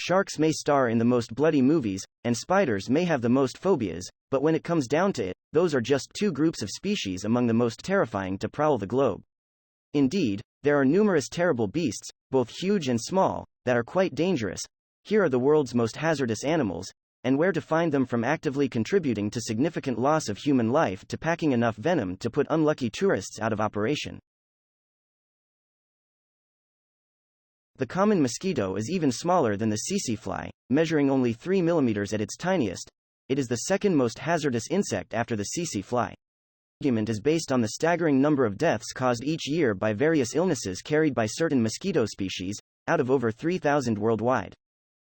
Sharks may star in the most bloody movies, and spiders may have the most phobias, but when it comes down to it, those are just two groups of species among the most terrifying to prowl the globe. Indeed, there are numerous terrible beasts, both huge and small, that are quite dangerous. Here are the world's most hazardous animals, and where to find them, from actively contributing to significant loss of human life to packing enough venom to put unlucky tourists out of operation. The common mosquito is even smaller than the tsetse fly, measuring only 3 mm at its tiniest. It is the second most hazardous insect after the tsetse fly. The argument is based on the staggering number of deaths caused each year by various illnesses carried by certain mosquito species, out of over 3,000 worldwide.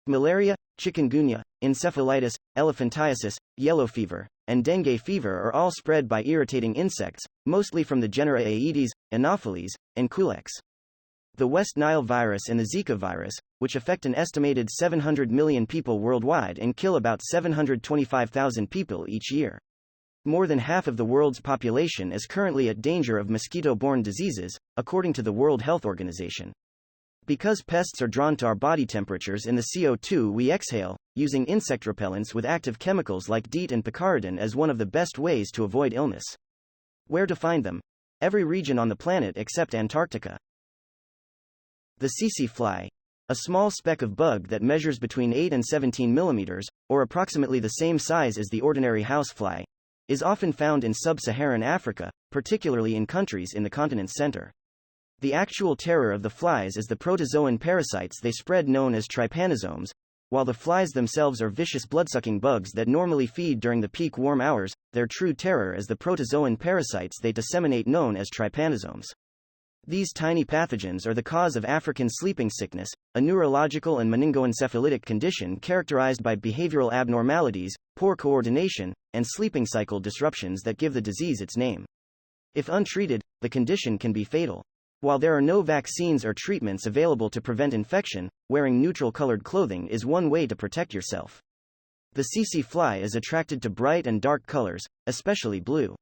Malaria, chikungunya, encephalitis, elephantiasis, yellow fever, and dengue fever are all spread by irritating insects, mostly from the genera Aedes, Anopheles, and Culex. The West Nile virus and the Zika virus, which affect an estimated 700 million people worldwide and kill about 725,000 people each year. More than half of the world's population is currently at danger of mosquito-borne diseases, according to the World Health Organization. Because pests are drawn to our body temperatures in the CO2 we exhale, using insect repellents with active chemicals like DEET and picaridin is one of the best ways to avoid illness. Where to find them? Every region on the planet except Antarctica. The tsetse fly, a small speck of bug that measures between 8 and 17 mm, or approximately the same size as the ordinary housefly, is often found in sub-Saharan Africa, particularly in countries in the continent's center. The actual terror of the flies is the protozoan parasites they spread, known as trypanosomes. While the flies themselves are vicious bloodsucking bugs that normally feed during the peak warm hours, their true terror is the protozoan parasites they disseminate, known as trypanosomes. These tiny pathogens are the cause of African sleeping sickness, a neurological and meningoencephalitic condition characterized by behavioral abnormalities, poor coordination, and sleeping cycle disruptions that give the disease its name. If untreated, the condition can be fatal. While there are no vaccines or treatments available to prevent infection, wearing neutral-colored clothing is one way to protect yourself. The tsetse fly is attracted to bright and dark colors, especially blue.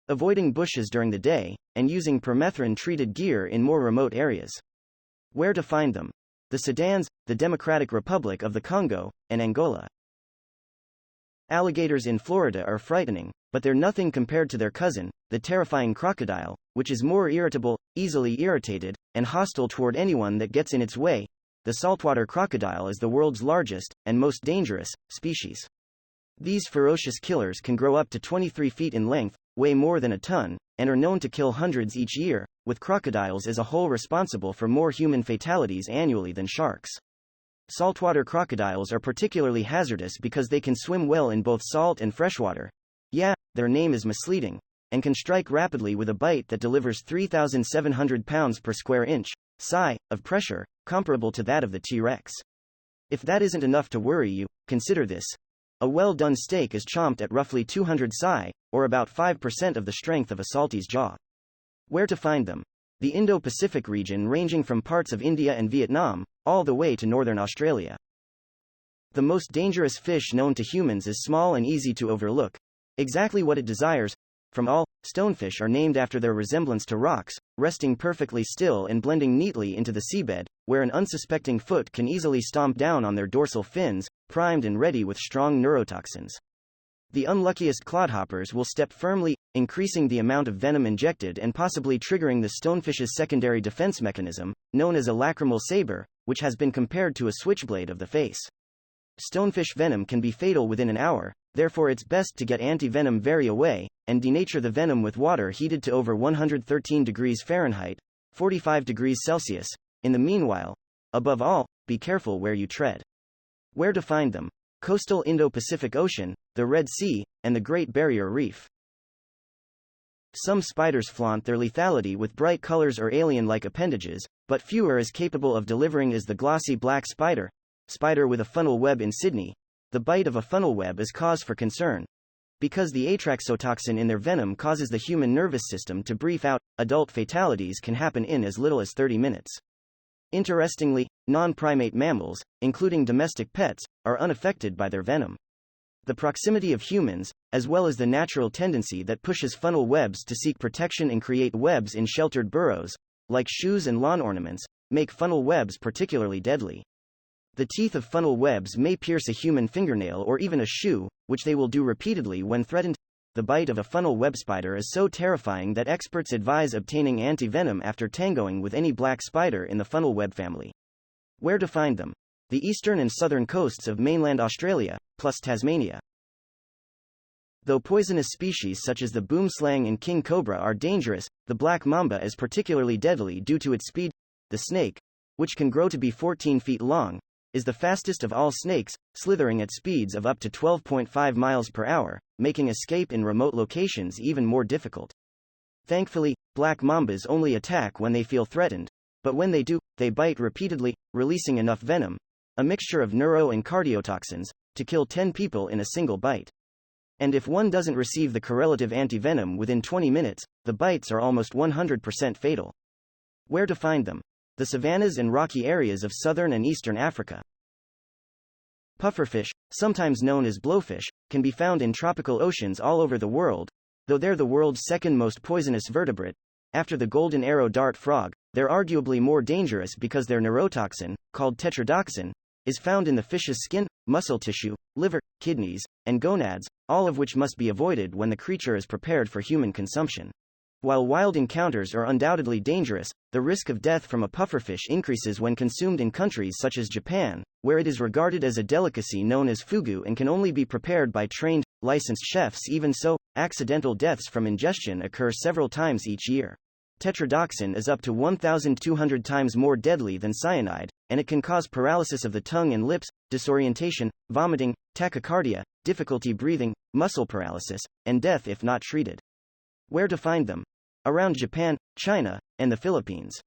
Avoiding bushes during the day, and using permethrin-treated gear in more remote areas. Where to find them? The Sudans, the Democratic Republic of the Congo, and Angola. Alligators in Florida are frightening, but they're nothing compared to their cousin, the terrifying crocodile, which is more irritable, easily irritated, and hostile toward anyone that gets in its way. The saltwater crocodile is the world's largest, and most dangerous, species. These ferocious killers can grow up to 23 feet in length, weigh more than a ton, and are known to kill hundreds each year, with crocodiles as a whole responsible for more human fatalities annually than sharks. Saltwater crocodiles are particularly hazardous because they can swim well in both salt and freshwater. Yeah, their name is misleading, and can strike rapidly with a bite that delivers 3,700 pounds per square inch, psi, of pressure, comparable to that of the T-Rex. If that isn't enough to worry you, consider this. A well-done steak is chomped at roughly 200 psi, or about 5% of the strength of a saltie's jaw. Where to find them? The Indo-Pacific region, ranging from parts of India and Vietnam, all the way to northern Australia. The most dangerous fish known to humans is small and easy to overlook. Exactly what it desires, from all, stonefish are named after their resemblance to rocks, resting perfectly still and blending neatly into the seabed, where an unsuspecting foot can easily stomp down on their dorsal fins, primed and ready with strong neurotoxins. The unluckiest clodhoppers will step firmly, increasing the amount of venom injected and possibly triggering the stonefish's secondary defense mechanism, known as a lacrimal saber, which has been compared to a switchblade of the face. Stonefish venom can be fatal within an hour, therefore it's best to get anti-venom very away, and denature the venom with water heated to over 113 degrees Fahrenheit, 45 degrees Celsius. In the meanwhile, above all, be careful where you tread. Where to find them? Coastal Indo-Pacific Ocean, the Red Sea, and the Great Barrier Reef. Some spiders flaunt their lethality with bright colors or alien-like appendages, but few are as capable of delivering as the glossy black spider with a funnel web in Sydney. The bite of a funnel web is cause for concern, because the atraxotoxin in their venom causes the human nervous system to brief out. Adult fatalities can happen in as little as 30 minutes. Interestingly, non-primate mammals, including domestic pets, are unaffected by their venom. The proximity of humans, as well as the natural tendency that pushes funnel webs to seek protection and create webs in sheltered burrows, like shoes and lawn ornaments, make funnel webs particularly deadly. The teeth of funnel webs may pierce a human fingernail or even a shoe, which they will do repeatedly when threatened. The bite of a funnel web spider is so terrifying that experts advise obtaining anti-venom after tangoing with any black spider in the funnel web family. Where to find them? The eastern and southern coasts of mainland Australia, plus Tasmania. Though poisonous species such as the boomslang and king cobra are dangerous, the black mamba is particularly deadly due to its speed. The snake, which can grow to be 14 feet long, is the fastest of all snakes, slithering at speeds of up to 12.5 miles per hour, making escape in remote locations even more difficult. Thankfully, black mambas only attack when they feel threatened, but when they do, they bite repeatedly, releasing enough venom, a mixture of neuro and cardiotoxins, to kill 10 people in a single bite. And if one doesn't receive the correlative antivenom within 20 minutes, the bites are almost 100% fatal. Where to find them? The savannas and rocky areas of southern and eastern Africa. Pufferfish, sometimes known as blowfish, can be found in tropical oceans all over the world, though they're the world's second most poisonous vertebrate. After the golden arrow dart frog, they're arguably more dangerous because their neurotoxin, called tetrodotoxin, is found in the fish's skin, muscle tissue, liver, kidneys, and gonads, all of which must be avoided when the creature is prepared for human consumption. While wild encounters are undoubtedly dangerous, the risk of death from a pufferfish increases when consumed in countries such as Japan, where it is regarded as a delicacy known as fugu and can only be prepared by trained, licensed chefs. Even so, accidental deaths from ingestion occur several times each year. Tetrodotoxin is up to 1,200 times more deadly than cyanide, and it can cause paralysis of the tongue and lips, disorientation, vomiting, tachycardia, difficulty breathing, muscle paralysis, and death if not treated. Where to find them? Around Japan, China, and the Philippines.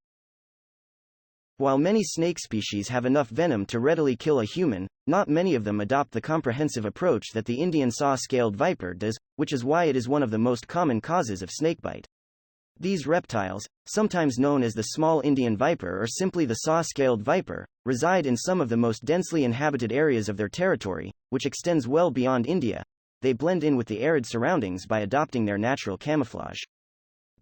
While many snake species have enough venom to readily kill a human, not many of them adopt the comprehensive approach that the Indian saw-scaled viper does, which is why it is one of the most common causes of snakebite. These reptiles, sometimes known as the small Indian viper or simply the saw-scaled viper, reside in some of the most densely inhabited areas of their territory, which extends well beyond India. They blend in with the arid surroundings by adopting their natural camouflage.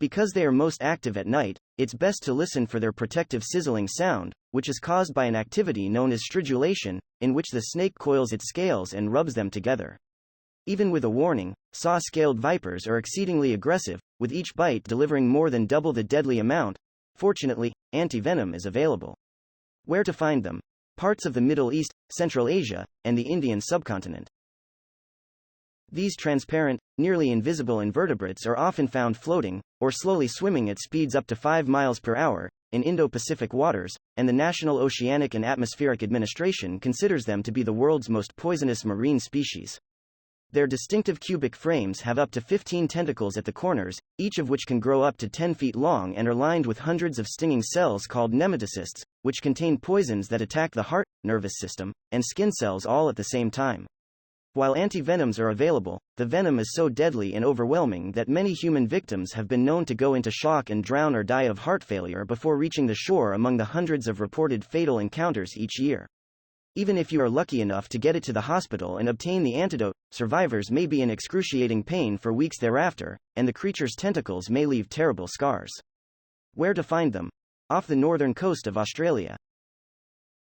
Because they are most active at night, it's best to listen for their protective sizzling sound, which is caused by an activity known as stridulation, in which the snake coils its scales and rubs them together. Even with a warning, saw-scaled vipers are exceedingly aggressive, with each bite delivering more than double the deadly amount. Fortunately, antivenom is available. Where to find them? Parts of the Middle East, Central Asia, and the Indian subcontinent. These transparent, nearly invisible invertebrates are often found floating, or slowly swimming at speeds up to 5 miles per hour, in Indo-Pacific waters, and the National Oceanic and Atmospheric Administration considers them to be the world's most poisonous marine species. Their distinctive cubic frames have up to 15 tentacles at the corners, each of which can grow up to 10 feet long and are lined with hundreds of stinging cells called nematocysts, which contain poisons that attack the heart, nervous system, and skin cells all at the same time. While antivenoms are available, the venom is so deadly and overwhelming that many human victims have been known to go into shock and drown or die of heart failure before reaching the shore among the hundreds of reported fatal encounters each year. Even if you are lucky enough to get it to the hospital and obtain the antidote, survivors may be in excruciating pain for weeks thereafter, and the creature's tentacles may leave terrible scars. Where to find them? Off the northern coast of Australia.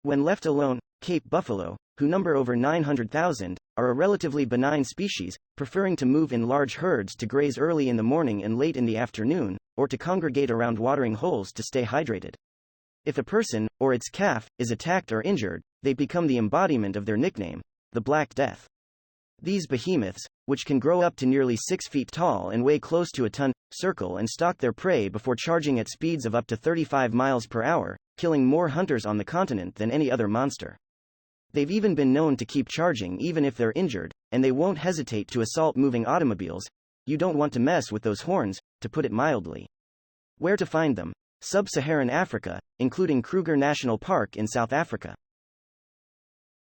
When left alone, Cape buffalo, who number over 900,000, are a relatively benign species, preferring to move in large herds to graze early in the morning and late in the afternoon, or to congregate around watering holes to stay hydrated. If a person, or its calf, is attacked or injured, they become the embodiment of their nickname, the Black Death. These behemoths, which can grow up to nearly 6 feet tall and weigh close to a ton, circle and stalk their prey before charging at speeds of up to 35 miles per hour, killing more hunters on the continent than any other monster. They've even been known to keep charging even if they're injured, and they won't hesitate to assault moving automobiles. You don't want to mess with those horns, to put it mildly. Where to find them? Sub-Saharan Africa, including Kruger National Park in South Africa.